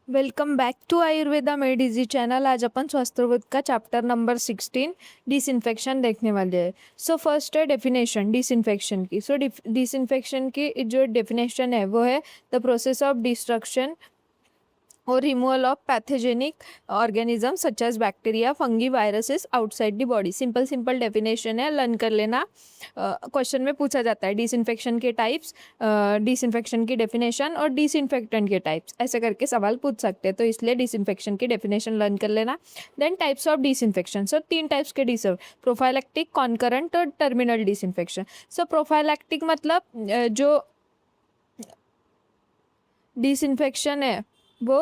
Welcome back to Ayurveda made easy channel. आज अपन स्वास्थ्यवृत्त का चैप्टर नंबर 16 डिसइंफेक्शन देखने वाले हैं। सो फर्स्ट है डेफिनेशन डिसइंफेक्शन की। सो डिसइंफेक्शन की जो डेफिनेशन है वो है द प्रोसेस ऑफ डिस्ट्रक्शन और removal of pathogenic organism such as bacteria fungi viruses outside the body. Simple definition है, लर्न कर लेना। क्वेश्चन में पूछा जाता है डिसइंफेक्शन के टाइप्स, डिसइंफेक्शन की डेफिनेशन और डिसइंफेक्टेंट के टाइप्स, ऐसे करके सवाल पूछ सकते हैं। तो इसलिए डिसइंफेक्शन की डेफिनेशन लर्न कर लेना। Then types of disinfection. So 3 types के प्रोफाइलैक्टिक, कॉन्करेंट और टर्मिनल डिसइंफेक्शन। सो प्रोफाइलैक्टिक मतलब जो डिसइंफेक्शन है वो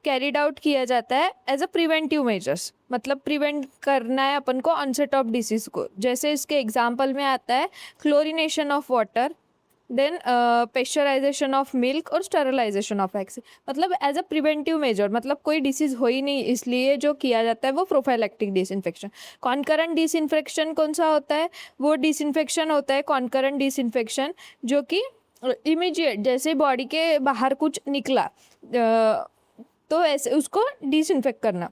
कैरिड आउट किया जाता है एज अ प्रिवेंटिव मेजर्स, मतलब प्रिवेंट करना है अपन को ऑनसेट ऑफ डिसीज को। जैसे इसके एग्जांपल में आता है chlorination of water, then pasteurisation of milk और स्टरलाइजेशन ऑफ एग्स। मतलब एज अ प्रिवेंटिव मेजर, मतलब कोई डिसीज हो ही नहीं इसलिए जो किया जाता है वो प्रोफाइलैक्टिक डिसइंफेक्शन। कॉन्करेंट डिसइंफेक्शन कौन सा होता है? वो डिसइंफेक्शन होता है कॉन्करेंट डिसइंफेक्शन जो कि इमीडिएट, जैसे बॉडी के बाहर कुछ निकला तो ऐसे उसको डिसइंफेक्ट करना।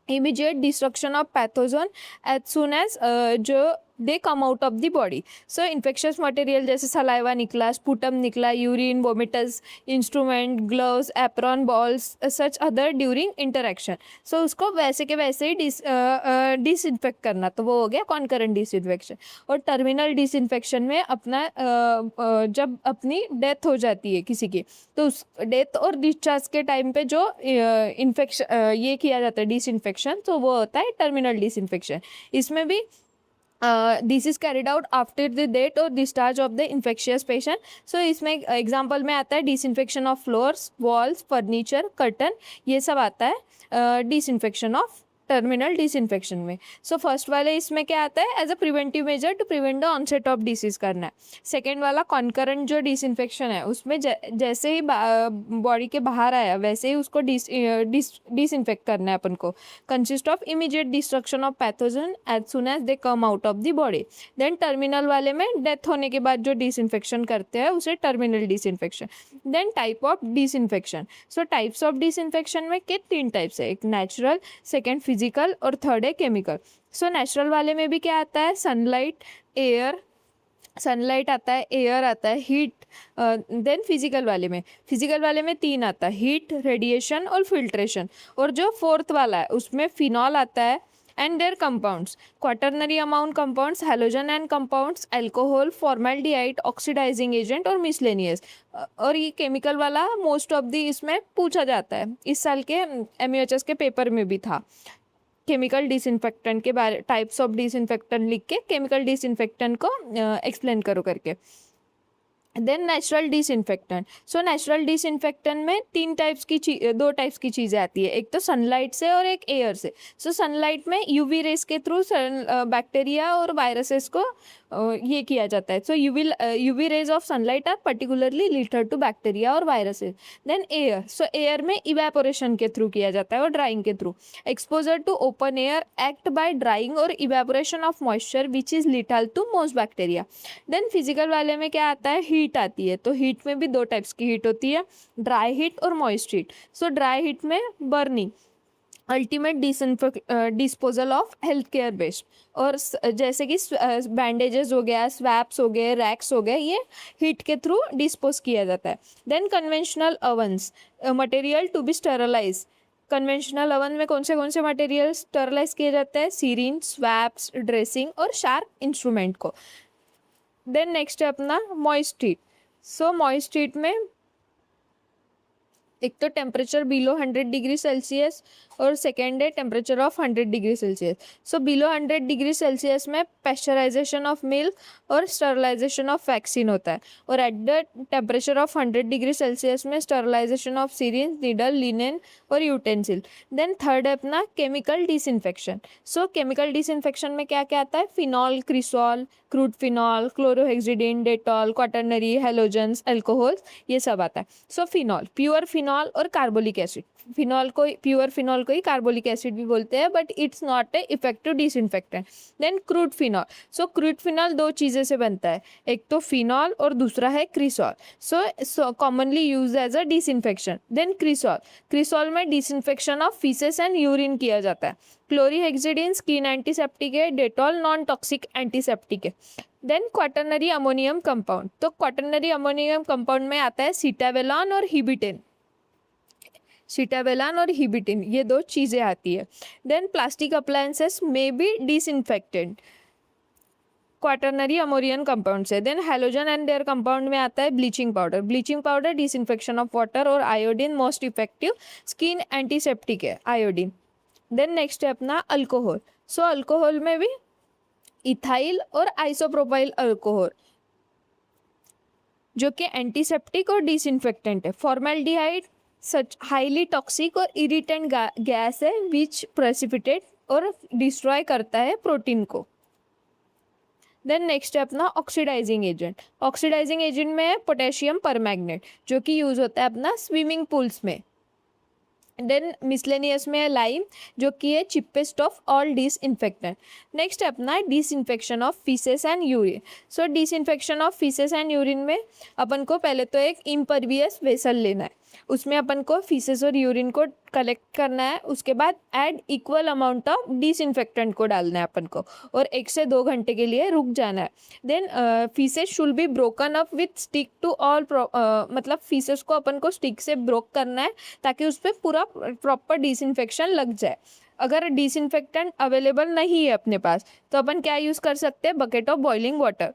Immediate destruction of pathogen as soon as जो they come out of the body. So infectious material जैसे सलाइवा निकला, स्पुटम निकला, urine, vomitus, instrument, gloves, apron, balls, such other during interaction. So उसको वैसे के वैसे ही डिसइंफेक्ट करना, तो वो हो गया कॉन्करेंट डिसइंफेक्शन। और टर्मिनल डिसइंफेक्शन में अपना जब अपनी डेथ हो जाती है किसी की, तो उस डेथ और डिस्चार्ज के टाइम पे जो इन्फेक्शन ये किया जाता है डिसइंफेक्शन, तो वो होता है टर्मिनल डिसइंफेक्शन। इसमें भी this is carried out after the death और discharge of the infectious patient. So इसमें एग्जाम्पल में आता है disinfection of floors, walls, furniture, curtain, ये सब आता है डिसइंफेक्शन ऑफ टर्मिनल डिसइंफेक्शन में। सो फर्स्ट वाले इसमें क्या आता है? As a preventive measure to prevent the onset of disease करना है। सेकेंड वाला कॉन्करेंट जो डिसइंफेक्शन है उसमें जैसे ही बॉडी के बाहर आया वैसे ही उसको डिसइंफेक्ट करना है अपन को। Consist of immediate destruction of pathogen as soon as they come out of the body. Then terminal वाले में डेथ होने के बाद जो डिसइंफेक्शन करते हैं उसे terminal disinfection. Then type of disinfection. So types of disinfection में के 3 टाइप्स है, एक नेचुरल, सेकेंड फिजिकल और थर्ड है केमिकल। सो नेचुरल वाले में भी क्या आता है? सनलाइट, एयर, सनलाइट आता है, एयर आता है, हीट। देन फिजिकल वाले में 3 आता है, हीट, रेडिएशन और फिल्ट्रेशन। और जो फोर्थ वाला है उसमें फिनॉल आता है and their compounds, quaternary ammonium compounds, halogen and compounds, alcohol, formaldehyde, oxidizing agent और मिसलेनियस। और ये केमिकल वाला मोस्ट ऑफ दी इसमें पूछा जाता है, इस साल के MUHS के पेपर में भी था। केमिकल डिसइंफेक्टेंट के बारे, टाइप्स ऑफ डिसइंफेक्टेंट लिख के केमिकल डिसइंफेक्टेंट को एक्सप्लेन करो करके। Then natural disinfectant. So natural disinfectant में 2 टाइप्स की चीज़ें आती है, एक तो सनलाइट से और एक एयर से। सो सनलाइट में यूवी रेस के थ्रू बैक्टीरिया और वायरसेस को ये किया जाता है। So UV rays of sunlight are particularly lethal to bacteria और viruses. Then air. So air में इवेपोरेशन के थ्रू किया जाता है और ड्राइंग के through. Exposure to open air act by drying और evaporation of moisture which is lethal to most bacteria. Then physical वाले में क्या आता है? हीट आती है। तो हीट में भी 2 टाइप्स की हीट होती है, ड्राई हीट और moist heat. So dry heat में burning, ultimate disposal of health care waste. और जैसे कि बैंडेजेस हो गया, स्वैप्स हो गए, रैक्स हो गए, ये हीट के थ्रू डिस्पोज किया जाता है। Then conventional ovens, material to be sterilise. Conventional oven में कौन से मटेरियल स्टरलाइज किए जाते हैं? सीरीन, स्वैप्स, ड्रेसिंग और शार्प इंस्ट्रूमेंट को। देन नेक्स्ट है अपना moist heat. So moist heat में एक तो टेम्परेचर बिलो 100 डिग्री सेल्सियस और सेकेंड है temperature of 100 degree Celsius. So below 100 degree Celsius में पेस्चराइजेशन ऑफ मिल्क और स्टरलाइजेशन ऑफ वैक्सीन होता है। और at the temperature of 100 degree Celsius में sterilization of syringe, needle, linen और यूटेंसिल। देन थर्ड है अपना chemical disinfection. So chemical disinfection में क्या क्या आता है? Phenol, cresol, crude phenol, chlorhexidine, Dettol, quaternary, halogens, alcohol, ये सब आता है। सो फिनॉल, प्योर फिनॉल और कार्बोलिक एसिड। फिनॉल को, प्योर फिनॉल को ही कार्बोलिक एसिड भी बोलते हैं, but it's not a effective disinfectant. Then crude phenol, so crude phenol दो चीज़ें से बनता है, एक तो फिनॉल और दूसरा है cresol. So commonly use as a disinfection. Then cresol, cresol में disinfection of faeces and urine किया जाता है। क्लोरीहेक्सिडिन स्किन एंटीसेप्टिक है, डेटॉल नॉन टॉक्सिक एंटीसेप्टिक है। देन क्वाटर्नरी अमोनियम कंपाउंड, तो क्वाटर्नरी अमोनियम कंपाउंड में आता है सीटावेलॉन और हिबिटिन, सीटावेलान और हिबिटिन, ये दो चीज़ें आती है। देन प्लास्टिक अप्लायंसेस में be disinfectant quaternary ammonium compound से। Then halogen and their compound में आता है bleaching powder, bleaching powder disinfection of water, और iodine most effective skin antiseptic है आयोडीन। देन नेक्स्ट है अपना अल्कोहल, सो अल्कोहल में भी इथाइल और आइसोप्रोपाइल अल्कोहल जो कि एंटीसेप्टिक और डिसइंफेक्टेंट है। फॉर्मेल्डिहाइड सच हाईली टॉक्सिक और इरिटेंट गैस है विच प्रेसिपिटेट और डिस्ट्रॉय करता है प्रोटीन को। देन नेक्स्ट है अपना ऑक्सीडाइजिंग एजेंट, ऑक्सीडाइजिंग एजेंट में है पोटेशियम परमैंगनेट जो कि यूज होता है अपना स्विमिंग पूल्स में। देन मिसलेनियस में है लाइम जो कि है cheapest of all disinfectant. Next है अपना disinfection of faeces and urine, so disinfection of faeces and urine में अपन को पहले तो एक इम्परवियस वेसल लेना है, उसमें अपन को फीसेस और यूरिन को कलेक्ट करना है, उसके बाद add equal amount of disinfectant को डालना है अपन को, और 1 से 2 घंटे के लिए रुक जाना है। Then faeces should be broken up with stick to all, मतलब फीसेस को अपन को स्टिक से ब्रोक करना है ताकि उस पर पूरा प्रॉपर डिसइंफेक्शन लग जाए। अगर डिसइंफेक्टेंट अवेलेबल नहीं है अपने पास तो अपन क्या यूज़ कर सकते हैं, bucket of boiling water,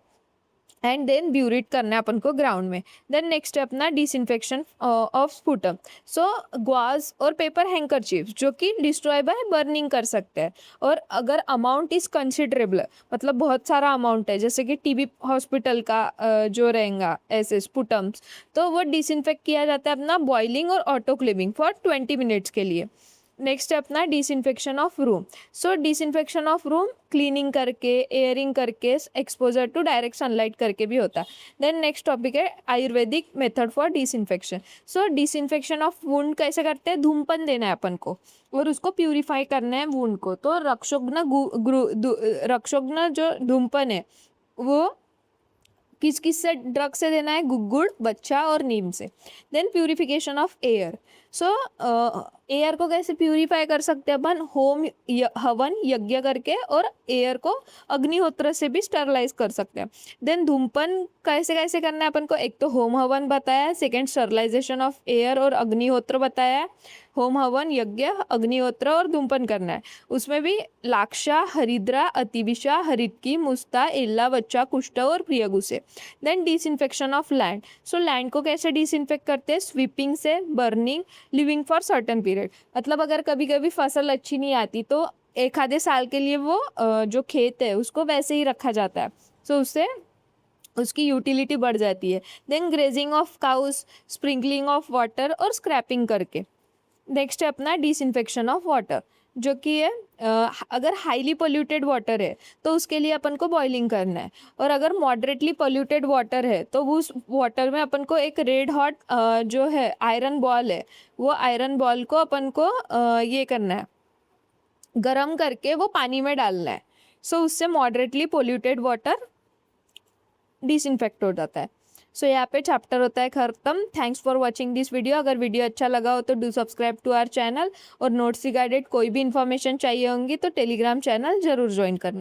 and then bury it करना है अपन को ग्राउंड में। देन नेक्स्ट है अपना डिसइंफेक्शन ऑफ स्पूटम, सो ग्वाज और पेपर हैंकरचीफ जो कि डिस्ट्रॉय बाय बर्निंग कर सकते हैं, और अगर अमाउंट इज कंसिडरेबल, मतलब बहुत सारा अमाउंट है, जैसे कि टीबी हॉस्पिटल का जो रहेगा ऐसे स्पूटम्स, तो वो डिसइंफेक्ट किया जाता है अपना बॉइलिंग और ऑटोक्लेविंग फॉर 20 मिनट्स के लिए। नेक्स्ट है अपना disinfection of room, so disinfection of room cleaning करके, एयरिंग करके, एक्सपोजर टू डायरेक्ट सनलाइट करके भी होता है। देन नेक्स्ट टॉपिक है Ayurvedic method for disinfection, so disinfection of wound कैसे करते हैं, धूमपन देना है अपन को और उसको प्यूरिफाई करना है वुंड को। तो रक्षोघ्न जो धूमपन है वो किस किस से ड्रग से देना है, गुड़, बच्चा और नीम से। Then purification of air, so air को कैसे प्यूरिफाई कर सकते हैं अपन, होम हवन यज्ञ करके, और एयर को अग्निहोत्र से भी स्टरलाइज कर सकते हैं। देन धूमपन कैसे कैसे करना है अपन को, एक तो होम हवन बताया है, सेकेंड स्टरलाइजेशन ऑफ एयर और अग्निहोत्र बताया है। होम हवन यज्ञ अग्निहोत्र और धूमपन करना है, उसमें भी लाक्षा, हरिद्रा, अतिविशा, हरितकी, मुस्ता, एल्ला, बच्चा, कुष्ठ और प्रियगु से। Then disinfection of land, so land को कैसे डिसइंफेक्ट करते हैं, स्वीपिंग से, burning, living for certain period, मतलब अगर कभी कभी फसल अच्छी नहीं आती तो एक आधे साल के लिए वो जो खेत है उसको वैसे ही रखा जाता है, सो उससे उसकी यूटिलिटी बढ़ जाती है। Then grazing of cows, sprinkling of water और स्क्रैपिंग करके। नेक्स्ट है अपना डिसइंफेक्शन ऑफ वाटर जो कि है अगर हाईली पोल्यूटेड वाटर है तो उसके लिए अपन को बॉइलिंग करना है, और अगर मॉडरेटली पोल्यूटेड वाटर है तो उस वाटर में अपन को एक रेड हॉट जो है आयरन बॉल है, वो आयरन बॉल को अपन को ये करना है, गरम करके वो पानी में डालना है, सो उससे मॉडरेटली पोल्यूटेड वाटर डिसइंफेक्ट हो जाता है। सो यहाँ पे चैप्टर होता है खत्म। Thanks for watching this video. अगर वीडियो अच्छा लगा हो तो do subscribe to our channel, और नोट्स रिगार्डेड कोई भी इन्फॉर्मेशन चाहिए होंगी तो टेलीग्राम चैनल जरूर ज्वाइन करना।